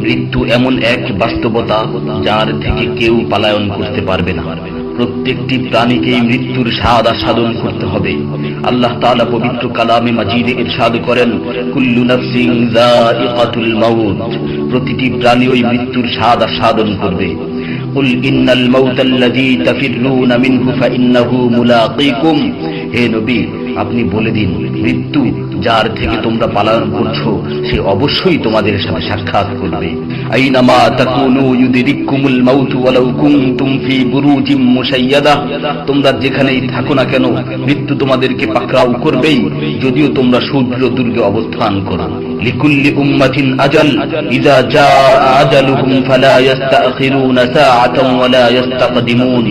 মৃত্যু এমন এক বাস্তবতা যার থেকে কেউ পলায়ন করতে পারবে না। প্রত্যেকটি প্রাণীকেই মৃত্যুর স্বাদ আস্বাদন করতে হবে। আল্লাহ তাআলা পবিত্র কালামে মাজিদে ইরশাদ করেন, কুল্লু নাফসিন যায়িকাতুল মাউত, প্রতিটি প্রাণী ওই মৃত্যুর স্বাদ আস্বাদন করবে। কুল ইন্নাল মাউতাল্লাযী তাফিররুনা মিনহু ফাইন্নাহু মুলাকীকুম, হে নবী আপনি বলে দিন, মৃত্যু যার থেকে তোমরা পলায়ন করছো সে অবশ্যই তোমাদের সাথে সাক্ষাৎ করবে। আইনামা তাকুনু ইউদরিকুমুল মাউতু ওয়ালাউ কুনতুম ফি বুরুজিম মুশাইয়াদা, তোমরা যেখানেই থাকো না কেন মৃত্যু তোমাদেরকে পাকড়াও করবেই, যদিও তোমরা সুদৃঢ় দুর্গে অবস্থান করো। লিকুল্লি উম্মাতিন আজাল, ইযা জাআ আজালুহুম ফালা ইস্তাখিরুনা সাআতান ওয়ালা ইস্তাকদিমুন,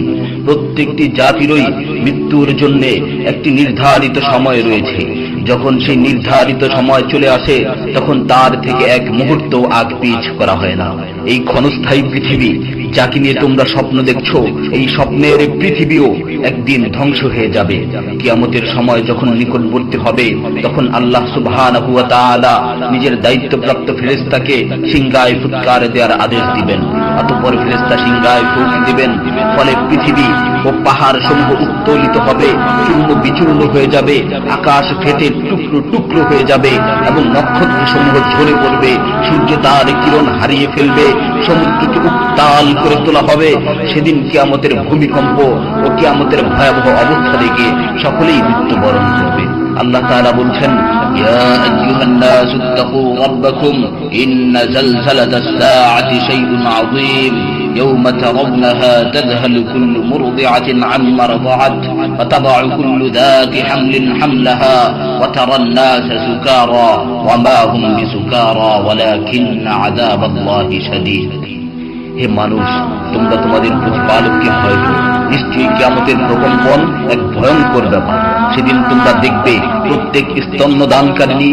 প্রত্যেকটি জাতিরই মৃত্যুর জন্য একটি নির্ধারিত সময় রয়েছে। যখন সেই নির্ধারিত সময় চলে আসে তখন তার থেকে এক মুহূর্ত আগ পিছ করা হয় না। এই ক্ষণস্থায়ী পৃথিবী যাকে নিয়ে তোমরা স্বপ্ন দেখছো, এই স্বপ্নের পৃথিবীও একদিন ধ্বংস হয়ে যাবে। কিয়ামতের সময় যখন নিকটবর্তী হবে তখন আল্লাহ সুবহানাহু ওয়া তাআলা নিজের দায়িত্বপ্রাপ্ত ফেরেশতাকে সিংহায় ফুৎকার দেওয়ার আদেশ দিবেন। অতঃপর ফেরেশতা সিংহায় ফুঁক দিবেন, ফলে পৃথিবী ও পাহাড় সমূহ উত্তোলিত হবে, চূর্ণ বিচূর্ণ হয়ে যাবে, আকাশ ফেটে টুকরো টুকরো হয়ে যাবে এবং নক্ষত্র সমূহ ঝরে পড়বে, সূর্য তার কিরণ হারিয়ে ফেলবে, সমুদ্রকে উত্তাল করে তোলা হবে। সেদিন কিয়ামতের ভূমিকম্প ও কিয়ামতের ভয়াবহ অবস্থা দেখে সকলেই মৃত্যুবরণ করবে। আল্লাহ তাআলা বলছেন, ইয়া আইয়ুহান নাসু তাকু রাব্বাকুম ইন্না জালজালাতাস সাআতি শাইউন আযীম يوم ترونها تذهل كل مرضعة عما رضعت وتضع كل ذات حمل حملها وترى الناس سكارى وما هم بسكارى ولكن عذاب الله شديد। হে মানুষ, তোমরা তোমাদের প্রতিপালককে ভয় করো, নিশ্চয়ই কিয়ামতের প্রকম্পন এক ভয়ঙ্কর ব্যাপার। সেদিন তোমরা দেখবে প্রত্যেক স্তন্যদানকারিণী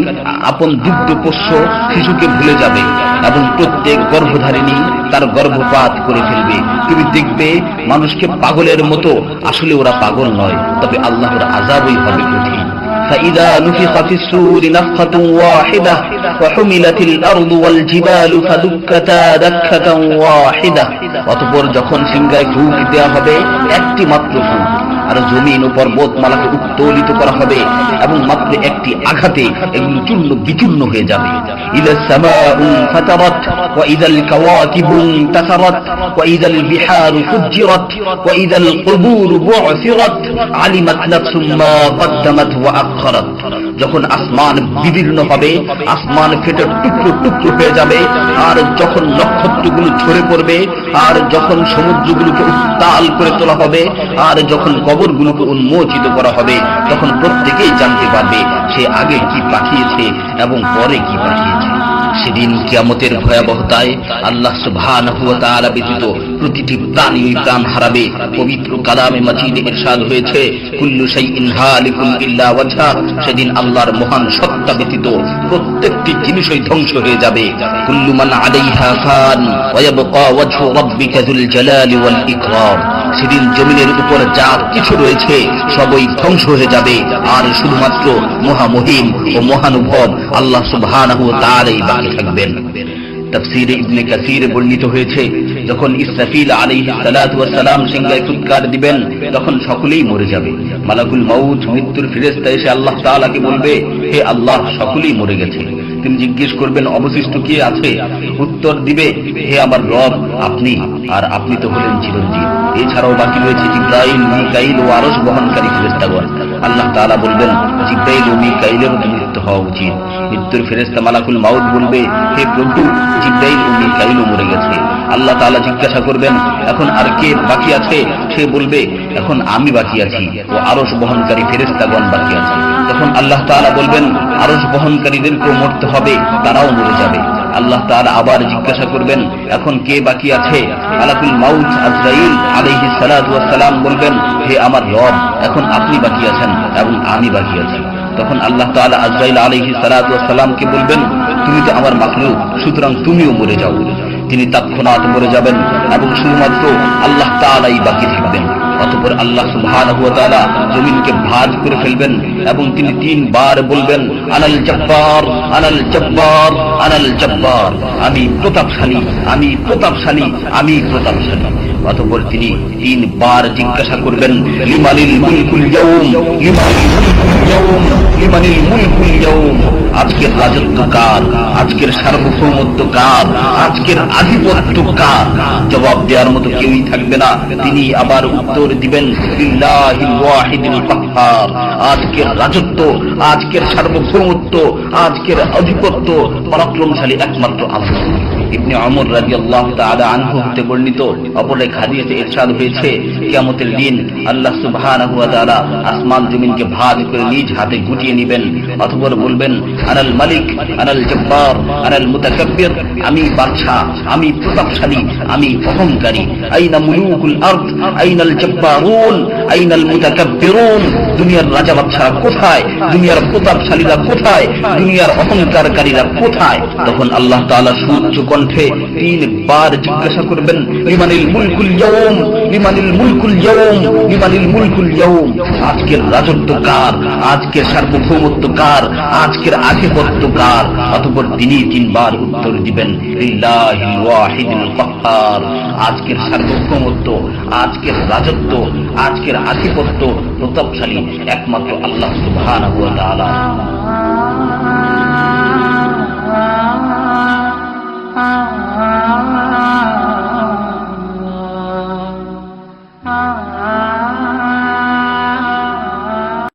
আপন দুগ্ধপোষ্য শিশুকে ভুলে যাবে এবং প্রত্যেক গর্ভধারিণী তার গর্ভপাত করে ফেলবে। তুমি দেখবে মানুষকে পাগলের মতো, আসলে ওরা পাগল নয়, তবে আল্লাহর আযাবই হবে কঠিন। فإذا نفخ في الصور نفخة واحدة وحملت الأرض والجبال فدكتا دكة واحدة, অতঃপর যখন সিংহায় ফুঁক দেওয়া হবে একটি মাত্র ফুঁক, আর জমিন ও পর্বতমালাকে উত্তোলিত করা হবে এবং মাত্র একটি আঘাতে এগুলো চূর্ণ বিচূর্ণ হয়ে যাবে। ইযা সামাউ ফাতারাত ওয়া ইযাল কাওয়াকিবু ইনতাসারাত ওয়া ইযাল বিহারু ফুজ্জিরাত ওয়া ইযাল কুবুরু বু'সিরাত আলিমাত নাফসুম মা কদ্দামাত ওয়া আখখারাত, যখন আসমান বিদীর্ণ হবে, আসমান ফেটে টুকরো টুকরো হয়ে যাবে, আর যখন নক্ষত্রগুলো ঝরে পড়বে, আর যখন সমুদ্রগুলোকে উত্তাল করে তোলা হবে, আর যখন কবরগুলোকে উন্মোচিত করা হবে, তখন প্রত্যেকেই জানতে পারবে সে আগে কি পাঠিয়েছে এবং পরে কি পাঠিয়েছে। সেদিন কিয়ামতের ভয়াবহতায় আল্লাহ সুবহানাহু ওয়া তাআলা ব্যতীত প্রতিটি প্রাণী প্রাণ হারাবে। পবিত্র কালামে মাজিদে ইরশাদ হয়েছে, কুল্লু শাইইন হালিকুন ইল্লা ওয়াজহা, সেদিন আল্লাহর মহান সত্তা ব্যতীত প্রত্যেকটি জিনিসই ধ্বংস হয়ে যাবে। কুল্লু মান আলাইহা ফান ওয়া ইয়াবকা ওয়াজহু রাব্বিকা যুল জালালি ওয়াল ইকরাম, সেদিন জমিনের উপর যা কিছু রয়েছে সবই ধ্বংস হয়ে যাবে, আর শুধুমাত্র মহামহিম ও মহানুভব আল্লাহ সুবহানাহু ওয়া তাআলাই বাকি থাকবেন। তাফসীরে ইবনে কাসীরে বর্ণিত হয়েছে, যখন ইসরাফিল আলাইহিস সালাতু ওয়াস সালাম সিংহায় ফুৎকার দিবেন তখন সকলেই মরে যাবে। মালাকুল মাউত মৃত্যুর ফেরেশতা এসে আল্লাহ তাআলাকে বলবে, হে আল্লাহ, সকলেই মরে গেছে। তিনি জিজ্ঞেস করবেন, অবশিষ্ট কে আছে? উত্তর দিবে, হে আমার রব, আপনি, আর আপনি তো হলেন চিরঞ্জীব। এছাড়াও বাকি রয়েছে জিবরাইল, মিকাইল ও আরশ বহনকারী ফেরেশতাগণ। আল্লাহ তাআলা বলবেন, জিবরাইল ও মিকাইলের মৃত্যু হওয়া উচিত। মৃত্যুর ফেরেশতা মালাকুল মাউত বলবে, হে প্রভু, জিবরাইল ও মিকাইলও মরে গেছে। আল্লাহ তাআলা জিজ্ঞাসা করবেন, এখন আর কে বাকি আছে? সে বলবে, এখন আমি বাকি আছি ও আরশ বহনকারী ফেরেশতাগণ বাকি আছে। তখন আল্লাহ তাআলা বলবেন, আরশ বহনকারীদেরকেও মরতে হবে, তারাও মরে যাবে। আল্লাহ তাআলা আবার জিজ্ঞাসা করবেন, এখন কে বাকি আছে? মালাকুল মাউত আজরাইল আলাইহিস সালাতু ওয়াস সালাম বলবেন, হে আমার রব, এখন আপনি বাকি আছেন এবং আমি বাকি আছি। তখন আল্লাহ তাআলা আজরাইল আলাইহিস সালাতু ওয়াস সালামকে বলবেন, তুমি তো আমার মাখলুক, সুতরাং তুমিও মরে যাও। তিনি তৎক্ষণাৎ মরে যাবেন এবং শুধুমাত্র আল্লাহ তাআলাই বাকি থাকবেন। অতঃপর আল্লাহ সুবহানাহু ওয়া তাআলা জমিনকে ভাঁজ করে ফেলবেন এবং তিনি 3 বার বলবেন আনাল জব্বার, আনাল জব্বার, আনাল জব্বার, আমি প্রতাপশালী, আমি প্রতাপশালী, আমি প্রতাপশালী। অতঃপর তিনি 3 বার জিজ্ঞাসা করবেন লিমানিল মুলকুল ইয়াউম, লিমানিল মুলকুল ইয়াউম, লিমানিল মুলকুল ইয়াউম, আজকের রাজত্ব কার, আজকের সার্বভৌমত্ব কার, আজকের আধিপত্য কার? জবাব দেওয়ার মতো কেউই থাকবে না। তিনি আবার উত্তর দিবেন লিল্লাহিল ওয়াহিদিল কাহ্হার, আজকের রাজত্ব, আজকের সার্বভৌমত্ব, আজকের আধিপত্য পরাক্রমশালী একমাত্র আল্লাহ। ইবনে ওমর রাদিয়াল্লাহু তাআলা আনহু হতে বর্ণিত অপর এক হাদিসে ইরশাদ হয়েছে কিয়ামতের দিন আল্লাহ সুবহানাহু ওয়া তাআলা আসমান জমিনকে ভাঁজ করে নিজ হাতে গুটিয়ে নেবেন। অতঃপর বলবেন আনাল মালিক, আনাল জব্বার, আনাল মুতাকাব্বির, আমি বাদশা, আমি প্রতাপশালী, আমি অহংকারী। আইনা মুলুকুল আরদ, আইনাল জব্বারুন, আইনাল মুতাকাব্বিরুন, দুনিয়ার রাজা বাদশারা কোথায়, দুনিয়ার প্রতাপশালীরা কোথায়, দুনিয়ার অহংকারকারীরা কোথায়? তখন আল্লাহ তাআলা সুউচ্চ কণ্ঠে 3 বার জিজ্ঞাসা করবেন লিমানিল মুলকুল ইয়াউম, লিমানিল মুলকুল ইয়াউম, লিমানিল মুলকুল ইয়াউম, আজকের রাজত্ব কার, আজকের সার্বভৌমত্ব কার, আজকের আধিপত্য কার? অতঃপর তিনি 3 বার উত্তর দিবেন লিল্লাহিল ওয়াহিদিল কাহ্হার, আজকের সার্বভৌমত্ব, আজকের রাজত্ব, আজকের আধিপত্য প্রতাপশালী একমাত্র আল্লাহ সুবহানাহু ওয়া তাআলা।